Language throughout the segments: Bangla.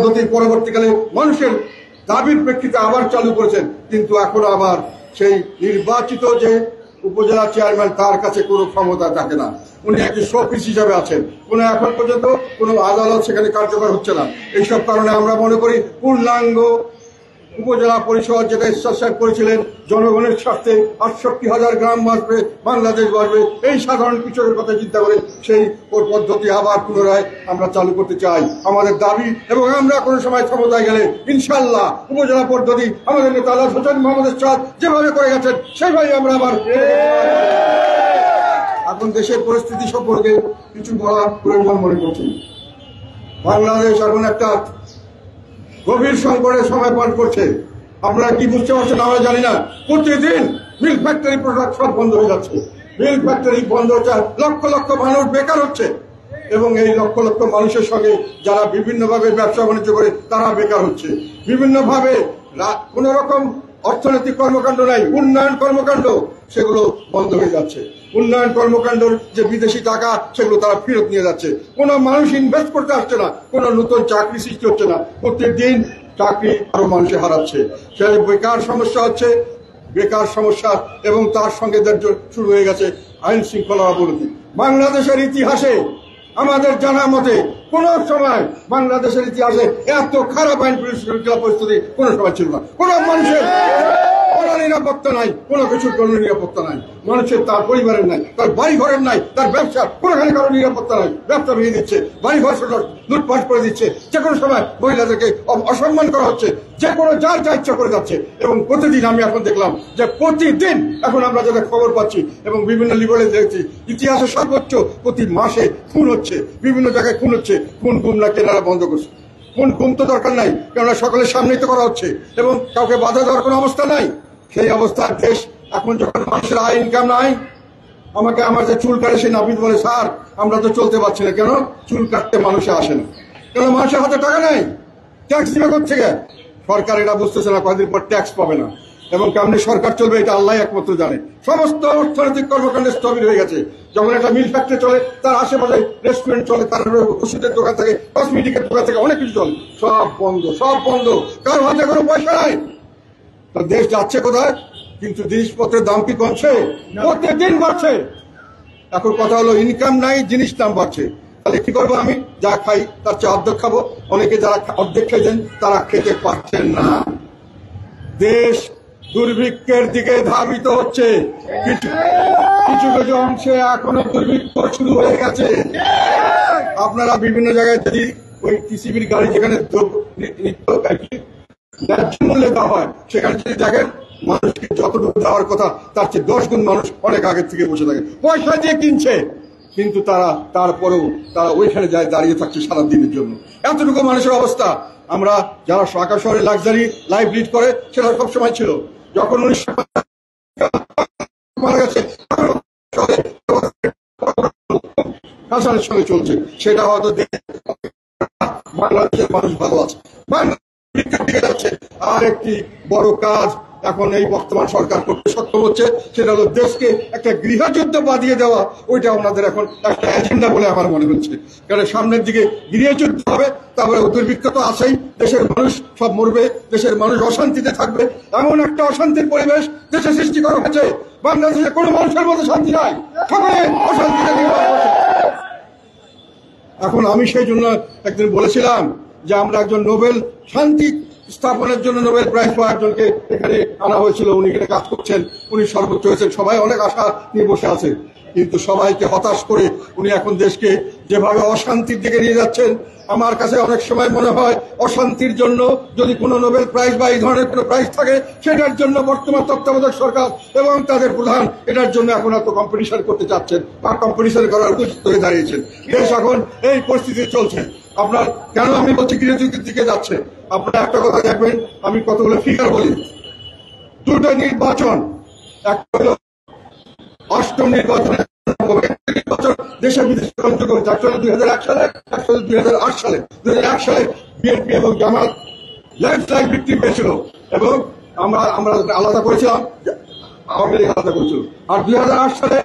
পদ্ধতির পরবর্তীকালে মানুষের দাবির প্রেক্ষিতে আবার চালু করেছেন, কিন্তু এখন আবার সেই নির্বাচিত যে উপজেলা চেয়ারম্যান তার কাছে কোনো ক্ষমতা থাকে না, উনি একটি শোপিস হিসাবে আছেন। এখন পর্যন্ত কোনো আদালত সেখানে কার্যকর হচ্ছে না। এইসব কারণে আমরা মনে করি পূর্ণাঙ্গ উপজেলা পরিষদ যেটা ইসরাত করেছিলেন জনগণের স্বার্থে ৬৮,০০০ গ্রাম বাঁচবে, বাংলাদেশ বাঁচবে, এই সাধারণ কৃষকের কথা চিন্তা করে সেই পদ্ধতি আবার পুনরায় আমরা চালু করতে চাই, আমাদের দাবি। এবং আমরা কোনো সময় ক্ষমতায় গেলে ইনশাল্লাহ উপজেলা পদ্ধতি আমাদের নেতা আলহাজ হোসেন মোহাম্মদ এরশাদ যেভাবে করে গেছেন সেভাবে আমরা আবার। এখন দেশের পরিস্থিতি সম্পর্কে কিছু বলার প্রয়োজন মনে করছি। বাংলাদেশ এখন একটা গভীর সংকটের সময় পার করছে। আপনারা কি বুঝতে পারছেন আমরা জানি না। প্রতিদিন মিল্ক ফ্যাক্টরি প্রোডাক্ট সব বন্ধ হয়ে যাচ্ছে, মিল্ক ফ্যাক্টরি বন্ধ হচ্ছে, লক্ষ লক্ষ মানুষ বেকার হচ্ছে, এবং এই লক্ষ লক্ষ মানুষের সঙ্গে যারা বিভিন্নভাবে ব্যবসা বাণিজ্য করে তারা বেকার হচ্ছে। বিভিন্নভাবে কোন রকম অর্থনৈতিক কর্মকাণ্ড নাই, উন্নয়ন কর্মকাণ্ড সেগুলো বন্ধ হয়ে যাচ্ছে। উন্নয়ন কর্মকাণ্ডের যে বিদেশি টাকা সেগুলো তারা ফেরত নিয়ে যাচ্ছে। কোনো মানুষ ইনভেস্ট করতে আসছে না, কোনো নতুন চাকরি সৃষ্টি হচ্ছে না, প্রত্যেকদিন চাকরি আরো মানুষে হারাচ্ছে। সেই বেকার সমস্যা হচ্ছে, বেকার সমস্যা এবং তার সঙ্গে শুরু হয়ে গেছে আইন শৃঙ্খলা অবনতি। বাংলাদেশের ইতিহাসে আমাদের জানা মতে কোন সময় বাংলাদেশের ইতিহাসে এত খারাপ আইন শৃঙ্খলা পরিস্থিতি কোন সময় ছিল না। কোন মানুষের কোনো নিরাপত্তা নাই, কোনো কিছুর কোনো নিরাপত্তা নাই, মানুষের তার পরিবারের নাই, তার বাড়ি ঘরের নাই, তার ব্যবসা কোনোখানে কারো নিরাপত্তা নাই। ব্যবসা ভেঙে দিচ্ছে, বাড়ি ঘর লুটপাট করে দিচ্ছে, যে কোনো সময় মহিলাদেরকে অসম্মান করা হচ্ছে, যে কোনো যার যা ইচ্ছা করে যাচ্ছে। এবং প্রতিদিন আমি এখন দেখলাম যে প্রতিদিন এখন আমরা যারা খবর পাচ্ছি এবং বিভিন্ন লিবারে দেখছি ইতিহাসে সর্বোচ্চ প্রতি মাসে খুন হচ্ছে, বিভিন্ন জায়গায় খুন হচ্ছে। খুন না কেনারা বন্ধ করছে, খুন তো দরকার নাই, কেননা সকলের সামনেই তো করা হচ্ছে এবং কাউকে বাধা দেওয়ার কোনো অবস্থা নাই। সেই অবস্থার দেশ এখন যখন মানুষের আয় ইনকাম নাই, আমাকে আমার যে চুল কাটে সে নাপিত বলে, স্যার আমরা তো চলতে পারছি না। কেন? চুল কাটতে মানুষে আসে না, কেন? মানুষের হাতে টাকা নেই, ট্যাক্স দিবে কোত্থেকে? সরকার এটা বুঝতেছে না, কয়েকদিন পর ট্যাক্স পাবে না এবং কেমনি সরকার চলবে এটা আল্লাহ একমাত্র জানে। সমস্ত অর্থনৈতিক কর্মকাণ্ড স্থবির হয়ে গেছে। যখন একটা মিল ফ্যাক্টরি চলে, তার আশেপাশে রেস্টুরেন্ট চলে, তার ওষুধের দোকান থেকে, কসমেটিকের দোকান থেকে অনেক কিছু চলে, সব বন্ধ, সব বন্ধ। কারো হাতে কোনো পয়সা নাই। দেশ যাচ্ছে কোথায়? কিন্তু জিনিসপত্রের দাম কি কমছে? প্রত্যেকদিন বাড়ছে। এখন কথা হলো ইনকাম নাই, জিনিস দাম বাড়ছে। তাহলে কি করবো? আমি যা খাই তার চেয়ে অর্ধেক খাবো। অনেকে যারা অর্ধেক খেয়েছেন তারা খেতে পারছেন না। দেশ দুর্ভিক্ষের দিকে ধাবিত হচ্ছে। কিছু কিছু অংশে এখনো দুর্ভিক্ষ শুরু হয়ে গেছে। আপনারা বিভিন্ন জায়গায় যদি ওই টিসিবির গাড়ি যেখানে ন্যায্য মূল্যে দেওয়া হয় সেখানে যদি দেখেন মানুষকে যতটুকু দেওয়ার কথা তার চেয়ে 10 গুণ মানুষ অনেক আগের থেকে বসে থাকে, পয়সা দিয়ে কিনছে, কিন্তু তারপরেও তারা ওইখানে যায় দাঁড়িয়ে থাকছে সারা দিনের জন্য। এতটুকু মানুষের অবস্থা। আমরা যারা ঢাকা শহরে লাক্সারি লাইফ লিড করে সেটা সবসময় ছিল। যখন 1900 মারা গেছে কাঁচালের সঙ্গে চলছে, সেটা হয়তো বাংলাদেশের মানুষ ভালো আছে। যাচ্ছে আর একটি বড় কাজ এখন এই বর্তমান সরকার করতে সক্ষম হচ্ছে, সেটা হলো দেশকে একটা গৃহযুদ্ধ বাঁধিয়ে দেওয়া। ওইটা ওনাদের এখন একটা এজেন্ডা বলে আমার মনে হচ্ছে। কারণ সামনের দিকে গৃহযুদ্ধ হবে, তারপরে দুর্ভিক্ষ তো আছেই, দেশের মানুষ সব মরবে, দেশের মানুষ অশান্তিতে থাকবে। এমন একটা অশান্তির পরিবেশ দেশে সৃষ্টি করা হয়েছে, বাংলাদেশে কোনো মানুষের মধ্যে শান্তি নাই, সকলে অশান্তিতে নির্ভর করছে। এখন আমি সেই জন্য একদিন বলেছিলাম যে আমরা একজন নোবেল শান্তি স্থাপনের জন্য নোবেল প্রাইজ পাওয়া একজনকে এখানে আনা হয়েছিল। উনি এখানে কাজ করছেন, উনি সর্বোচ্চ হয়েছেন, সবাই অনেক আশা নিয়ে বসে আছে, কিন্তু সবাইকে হতাশ করে উনি এখন দেশকে যেভাবে অশান্তির দিকে নিয়ে যাচ্ছেন, আমার কাছে অনেক সময় মনে হয় অশান্তির জন্য যদি কোনো নোবেল প্রাইজ বা এই ধরনের কোনো প্রাইজ থাকে সেটার জন্য বর্তমান তত্ত্বাবধায়ক সরকার এবং তাদের প্রধান এটার জন্য এখন এত কম্পিটিশন করতে চাচ্ছেন বা কম্পিটিশন করার উপযুক্ত হয়ে দাঁড়িয়েছেন। দেশ এখন এই পরিস্থিতি চলছে। আপনার কেন আমি বলছি গৃহযুদ্ধের দিকে যাচ্ছে? আপনারা একটা কথা দেখবেন, আমি কতগুলো ফিগার বলি। দুটো নির্বাচন, একটা হলো 8ম নির্বাচন, দেশে বিদেশে গ্রহণযোগ্য হয়েছে। একটা হলো 2001 সালে, একটা হলো 2008 সালে। 2001 সালে বিএনপি এবং জামাত ল্যান্ডস্লাইড ভিক্টিম পেয়েছিল এবং আমরা আলাদা করেছিলাম, আওয়ামী লীগ আলাদা করেছিল। আর 2008 সালে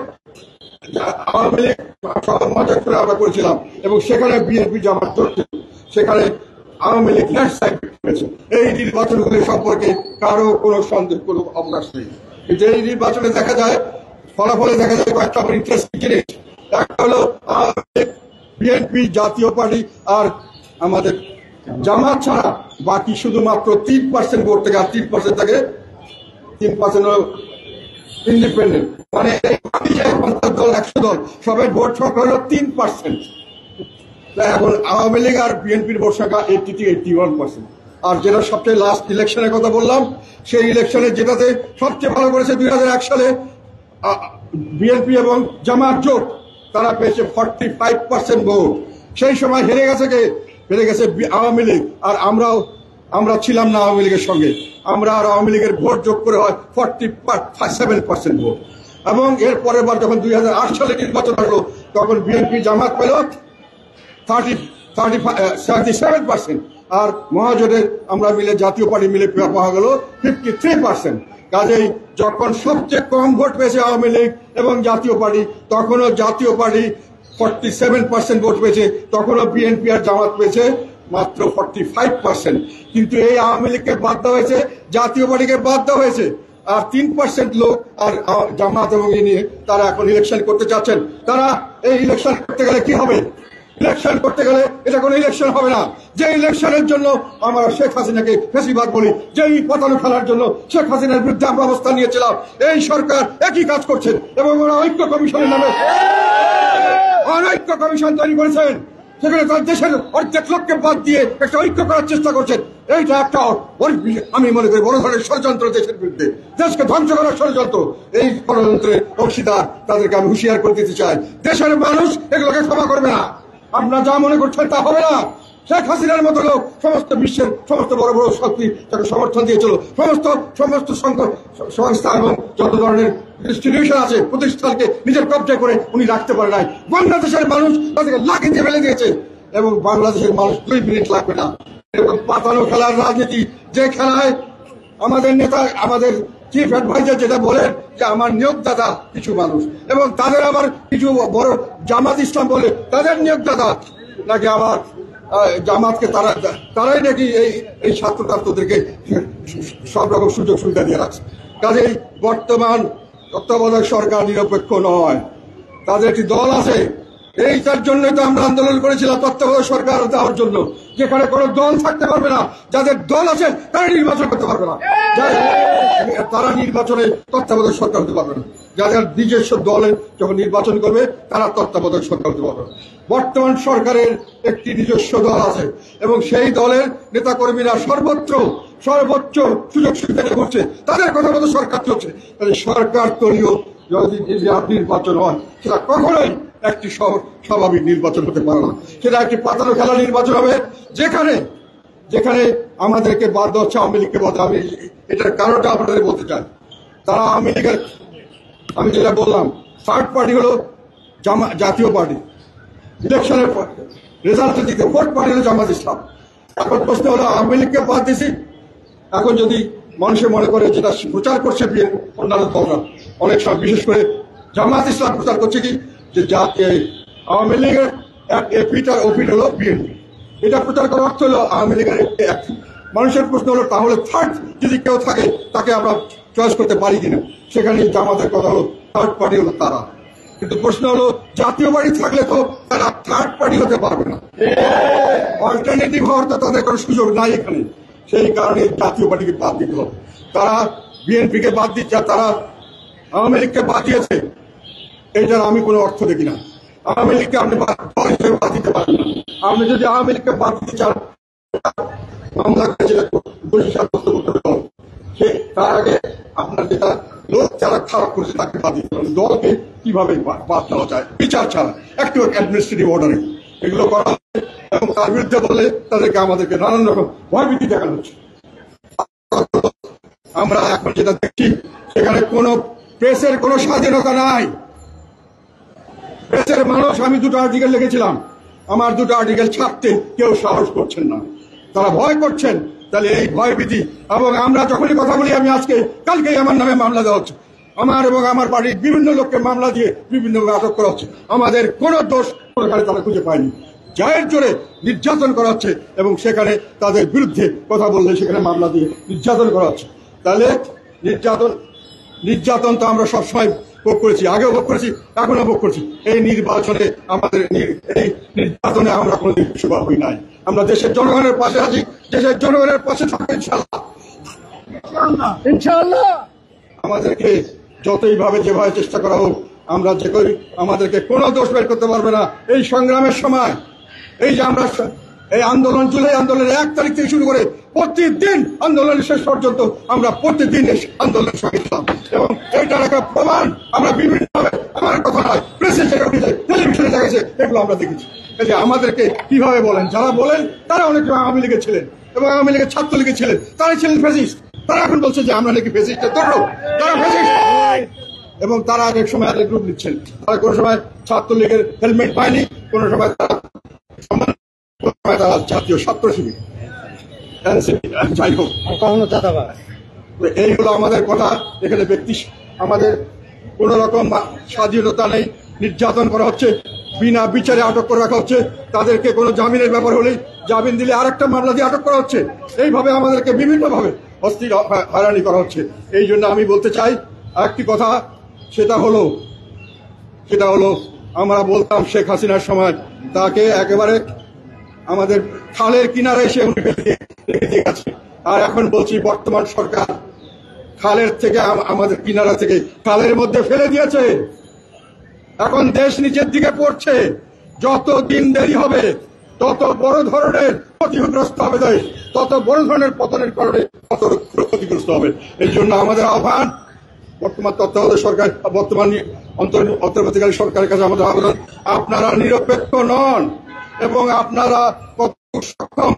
আওয়ামী লীগ মজা করে আমরা করেছিলাম এবং সেখানে বিএনপি জামাত চলছে। সেখানে আওয়ামী লীগ ল্যান্ডস্লাইড করেছে। এই নির্বাচনগুলি সম্পর্কে কারো কোনো সন্দেহ, কোনো অবকাশ নেই। কিন্তু এই নির্বাচনে দেখা যায়, ফলাফলে দেখা যায় কয়েকটা ইন্টারেস্টিং জিনিস। একটা হলো বিএনপি, জাতীয় পার্টি আর আমাদের জামাত ছাড়া বাকি শুধুমাত্র 3% ভোট থেকে, আর 3% থেকে 3% ইন্ডিপেন্ডেন্ট, মানে 50 দল 100 দল সবাই ভোট সংখ্যা হলো 3%। এখন আওয়ামী লীগ আর বিএনপির ভোট সংখ্যা 81%। আর যেটা সবচেয়ে লাস্ট ইলেকশনের কথা বললাম, সেই ইলেকশনে যেটাতে সবচেয়ে ভালো করেছে 2001 সালে বিএনপি এবং জামাত জোট, তারা পেয়েছে 45% ভোট। সেই সময় হেরে গেছে কে? হেরে গেছে আওয়ামী লীগ। আর আমরা ছিলাম না আওয়ামী লীগের সঙ্গে, আমরা আর আওয়ামী লীগের ভোট যোগ করে হয় 47% ভোট। এবং এর পরের বার যখন 2008 সালে নির্বাচন হলো, তখন বিএনপি জামাত পেল 37%, আর মহাজোটের আমরা মিলে, জাতীয় পার্টি মিলে পাওয়া গেল 53%। কাজেই যখন সবচেয়ে কম ভোট পেয়েছে আওয়ামী লীগ এবং জাতীয় পার্টি, তখনও জাতীয় পার্টি 47% ভোট পেয়েছে, তখনও বিএনপি আর জামাত পেয়েছে মাত্র 45%। কিন্তু এই আওয়ামী লীগকে বাদ দেওয়া হয়েছে, জাতীয় পার্টিকে বাদ দেওয়া হয়েছে, আর 3% লোক আর জামাত এবং নিয়ে তারা এখন ইলেকশন করতে চাচ্ছেন। তারা এই ইলেকশন করতে গেলে কি হবে? ইলেকশন করতে গেলে এটা কোনো ইলেকশন হবে না। যে ইলেকশনের জন্য আমরা শেখ হাসিনাকে ফেসিবাদ বলি, যেই পতানো খেলার জন্য শেখ হাসিনার বিরুদ্ধে আমরা অবস্থান নিয়েছিলাম, এই সরকার একই কাজ করছেন। এবং ওরা ঐক্য কমিশনের নামে অনৈক্য কমিশন তৈরি করেছেন, সেখানে তার দেশের অর্ধেক লোককে বাদ দিয়ে একটা ঐক্য করার চেষ্টা করছেন। এইটা একটা আমি মনে করি বড় ধরনের ষড়যন্ত্র, দেশের বিরুদ্ধে, দেশকে ধ্বংস করার ষড়যন্ত্র। এই ষড়যন্ত্রের অংশীদার তাদেরকে আমি হুঁশিয়ার করে দিতে চাই। দেশের মানুষ এগুলোকে ক্ষমা করবে না। আপনারা যা মনে করছেন তা হবে না। শেখ হাসিনার মতো লোক সমস্ত বিশ্বের সমস্ত বড় বড় শক্তি তাকে সমর্থন দিয়েছিল, সমস্ত সংস্থা এবং যত ধরনের ইনস্টিটিউশন আছে, প্রতিষ্ঠানকে নিজের কবজায় করে উনি রাখতে পারে নাই। বাংলাদেশের মানুষ তাদেরকে লাঠি দিয়ে ফেলে দিয়েছে, এবং বাংলাদেশের মানুষ 2 মিনিট লাগবে না। এরকম পাতানো খেলার রাজনীতি, যে খেলায় আমাদের নেতা, আমাদের চিফ অ্যাডভাইজার যেটা বলেন যে আমার নিয়োগদাতা কিছু মানুষ, এবং তাদের আবার কিছু বড় জামাত ইসলাম বলে তাদের নিয়োগদাতা নাকি আবার জামাতকে তারাই নাকি এই ছাত্রদেরকে সব রকম সুযোগ সুবিধা দিয়ে রাখছে। কাজেই বর্তমান তত্ত্বাবধায়ক সরকার নিরপেক্ষ নয়, তাদের একটি দল আছে। এইটার জন্যই তো আমরা আন্দোলন করেছিলাম তত্ত্বাবধায়ক সরকার দেওয়ার জন্য, যেখানে কোনো দল থাকতে পারবে না। যাদের দল আছে তারা নির্বাচন করতে পারবে না, তারা নির্বাচনে তত্ত্বাবধায়ক সরকার হতে পারবে না। যাদের নিজস্ব দলের যখন নির্বাচন করবে তারা তত্ত্বাবধায়ক সরকার হতে পারবে না। বর্তমান সরকারের একটি নিজস্ব দল আছে, এবং সেই দলের নেতাকর্মীরা সর্বোচ্চ সুযোগ সুবিধা করছে, তাদের কথা মতো সরকার চলছে। তাহলে সরকার দলীয় যদি নির্বাচন হয়, সেটা কখনোই একটি স্বাভাবিক নির্বাচন হতে পারে না। সেটা একটি পাতানো খেলা নির্বাচন হবে, যেখানে আমাদেরকে বাদ দেওয়া হচ্ছে আওয়ামী লীগকে বাদ। আমি এটার কারণটা আপনাদের বলতে চাই। তারা আওয়ামী লীগের, আমি যেটা বললাম, থার্ড পার্টি হলো জাতীয় পার্টি, ইলেকশনের রেজাল্টের দিকে ফোর্থ পার্টি হলো জামাত ইসলাম। এখন প্রশ্ন হলো আওয়ামী লীগকে বাদ দিছি, এখন যদি মানুষে মনে করে যেটা প্রচার করছে অন্যান্য দলরা, অনেক সময় বিশেষ করে জামাত ইসলাম প্রচার করছে কি যে আওয়ামী লীগের এপিট আর ওপিট হলো বিএনপি, এটা প্রচার করার অর্থ হলো আওয়ামী লীগের এক। মানুষের প্রশ্ন হলো তাহলে থার্ড যদি কেউ থাকে তাকে আমরা চয়েস করতে পারি কিনা। সেখানে জামাতের কথা হলো থার্ড পার্টি হলো তারা। কিন্তু প্রশ্ন হলো জাতীয় পার্টি থাকলে তো তারা থার্ড পার্টি হতে পারবে না, অল্টারনেটিভ হওয়ার তো তাদের কোনো সুযোগ নাই এখানে। সেই কারণে জাতীয় পার্টিকে বাদ দিতে হবে। তারা বিএনপিকে বাদ দিচ্ছে, তারা আওয়ামী লীগকে বাদ দিয়েছে, এইটার আমি কোনো অর্থ দেখি না। আওয়ামী লীগকে আপনি বাদ দিতে পারেন না। আপনি যদি আওয়ামী লীগকে বাদ দিতে চান, মামলা করে যেটা দোষী সাব্যস্ত করতে হবে, তার আগে আপনার যেটা লোক যারা খারাপ করেছে তাকে বাদ দিতে হবে। দলকে কিভাবে বাদ দেওয়া যায় বিচার ছাড়া, একটু অ্যাডমিনিস্ট্রেটিভ অর্ডারে এগুলো করা হবে, এবং তার বিরুদ্ধে বললে তাদেরকে আমাদেরকে নানান রকম ভয়ভীতি দেখানো হচ্ছে। আমরা এখন যেটা দেখছি, সেখানে কোনো প্রেসের কোনো স্বাধীনতা নাই। প্রেসের মানুষ, আমি 2টা আর্টিকেল লিখেছিলাম, আমার 2টা আর্টিকেল ছাপতে কেউ সাহস করছেন না, তারা ভয় করছেন। তাহলে এই ভয়ভীতি, এবং আমরা যখনই কথা বলি, আমি কালকেই আমার নামে মামলা দেওয়া হচ্ছে, আমার এবং আমার বাড়ির বিভিন্ন লোককে মামলা দিয়ে বিভিন্ন আটক করা হচ্ছে। আমাদের কোনো দোষ কোনোখানে তারা খুঁজে পায়নি। জায়ের জোরে নির্যাতন করা হচ্ছে এবং সেখানে তাদের বিরুদ্ধে কথা বললে সেখানে মামলা দিয়ে নির্যাতন করা হচ্ছে। তাহলে নির্যাতন তো আমরা সবসময় ভোগ করেছি, আগেও ভোগ করেছি, এখনো ভোগ করছি। এই নির্বাচনে আমাদের এই নির্যাতনে আমরা কোনোদিন পিছুপা হই নাই। আমরা দেশের জনগণের পাশে আছি, দেশের জনগণের পাশে থাকবো ইনশাআল্লাহ। আমাদেরকে যতই ভাবে যেভাবে চেষ্টা করা হোক, আমরা যে করি আমাদেরকে কোনো দোষ বের করতে পারবে না। এই সংগ্রামের সময় এই যে আমরা এই আন্দোলন, জুলাই আন্দোলনের 1 তারিখ থেকে শুরু করে প্রতিদিন আন্দোলনের শেষ পর্যন্ত আমরা প্রতিদিন আন্দোলনের সঙ্গে ছিলাম এবং এইটার একটা প্রমাণ আমরা বিভিন্নভাবে, আমার কথা নয়, প্রেসে জায়গায়, টেলিভিশনে জায়গায় এগুলো আমরা দেখেছি। এই যে আমাদেরকে কিভাবে বলেন, যারা বলেন তারা অনেক আওয়ামী লীগের ছিলেন এবং আওয়ামী লীগের ছাত্রলীগের ছিলেন, তারা ছিলেন ফ্যাসিস্ট। তারা এখন বলছে যে আমরা নাকি ফ্যাসিস্টের দৌড়, তারা ফ্যাসিস্ট। এবং তারা এক সময় আরেক গ্রুপ নিচ্ছেন। তারা কোনো সময় ছাত্রলীগের হেলমেট পায়নি, কোনো সময় তারা জাতীয় ছাত্র শিবির, যাই হোক, এইগুলো আমাদের কথা। এখানে ব্যক্তি আমাদের কোন রকম স্বাধীনতা নেই, নির্যাতন করা হচ্ছে, বিনা বিচারে আটক করে রাখা হচ্ছে। তাদেরকে কোনো জামিনের ব্যাপার হলেই জামিন দিলে আরেকটা মামলা দিয়ে আটক করা হচ্ছে। এইভাবে আমাদেরকে বিভিন্নভাবে অস্থির হয়রানি করা হচ্ছে। এই জন্য আমি বলতে চাই একটি কথা, সেটা হলো আমরা বলতাম শেখ হাসিনার সময় তাকে একেবারে আমাদের খালের কিনারে এসে উনি রেখে দিয়ে গেছে। আর এখন বলছি বর্তমান সরকার খালের থেকে, আমাদের কিনারা থেকে খালের মধ্যে ফেলে দিয়েছে। এখন দেশ নিচের দিকে পড়ছে। যত দিন দেরি হবে তত বড় ধরনের ক্ষতিগ্রস্ত হবে দেশ, তত বড় ধরনের পতনের কারণে তত ক্ষতিগ্রস্ত হবে। এই জন্য আমাদের আহ্বান, বর্তমান তত্ত্বাবধায়ক সরকার, বর্তমান অন্তর্বর্তীকালীন সরকারের কাছে আমাদের আবেদন, আপনারা নিরপেক্ষ নন এবং আপনারা সক্ষম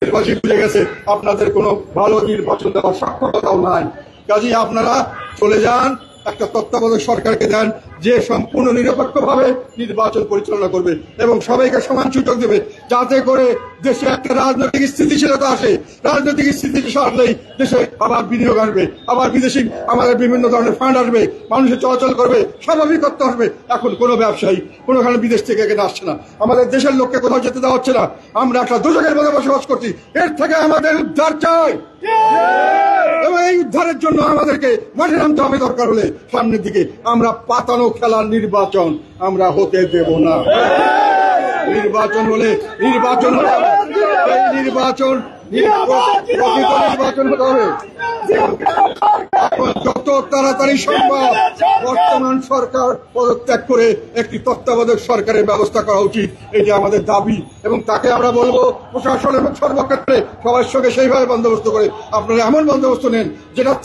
নির্বাচন বুঝে গেছে, আপনাদের কোনো ভালো নির্বাচন দেওয়ার সক্ষমতাও নাই। কাজেই আপনারা চলে যান, একটা তত্ত্বাবধায়ক সরকারকে দেন যে সম্পূর্ণ নিরপেক্ষভাবে নির্বাচন পরিচালনা করবে এবং সবাইকে সমান সুযোগ দেবে, যাতে করে দেশে একটা রাজনৈতিক স্থিতিশীলতা আসে। রাজনৈতিক স্থিতিশীলতা আসলেই দেশে আবার বিনিয়োগ আসবে, আবার বিদেশি আমাদের বিভিন্ন ধরনের ফান্ড আসবে, মানুষের চলাচল করবে, স্বাভাবিকত্ব আসবে। এখন কোনো ব্যবসায়ী কোনোখানে বিদেশ থেকে এখানে আসছে না, আমাদের দেশের লোককে কোথাও যেতে দেওয়া হচ্ছে না। আমরা একটা দোজখের মধ্যে বসবাস করছি। এর থেকে আমাদের উদ্ধার চাই এবং এই উদ্ধারের জন্য আমাদেরকে মাঠে নামতে হবে। দরকার হলে সামনের দিকে আমরা পাতানো খেলার নির্বাচন আমরা হতে দেব না। নির্বাচন হলে এই নির্বাচন হতে হবে। যত তাড়াতাড়ি সম্ভব বর্তমান সরকার পদত্যাগ করে একটি তত্ত্বাবধায়ক সরকারের ব্যবস্থা করা উচিত, এটি আমাদের দাবি। এবং তাকে আমরা বলবো প্রশাসন এবং সর্বক্ষেত্রে সবার সঙ্গে সেইভাবে বন্দোবস্ত করে আপনারা এমন বন্দোবস্ত নেন যেটার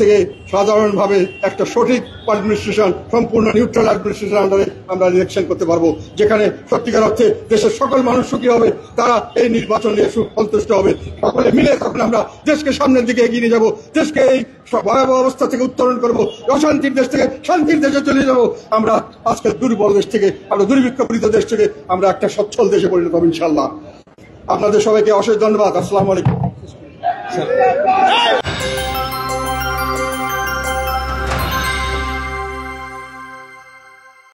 থেকে সাধারণভাবে একটা সঠিক অ্যাডমিনিস্ট্রেশন, সম্পূর্ণ নিউট্রাল অ্যাডমিনিস্ট্রেশন আন্ডারে আমরা ইলেকশন করতে পারবো, যেখানে সত্যিকার অর্থে দেশের সকল মানুষ সুখী হবে, তারা এই নির্বাচন নিয়ে সন্তুষ্ট হবে। সকলে মিলে তখন আমরা দেশকে সামনের দিকে এগিয়ে নিয়ে যাবো, দেশকে এই ভয়াবহ অবস্থা থেকে উত্তরণ করবো, অশান্তির দেশ থেকে শান্তির দেশে চলে যাবো। আমরা আজকের দুর্বল দেশ থেকে, আমরা দুর্ভিক্ষপীড়িত দেশ থেকে আমরা একটা সচ্ছল দেশে পরিণত হবো ইনশাআল্লাহ। আপনাদের সবাইকে অশেষ ধন্যবাদ। আসসালামু আলাইকুম।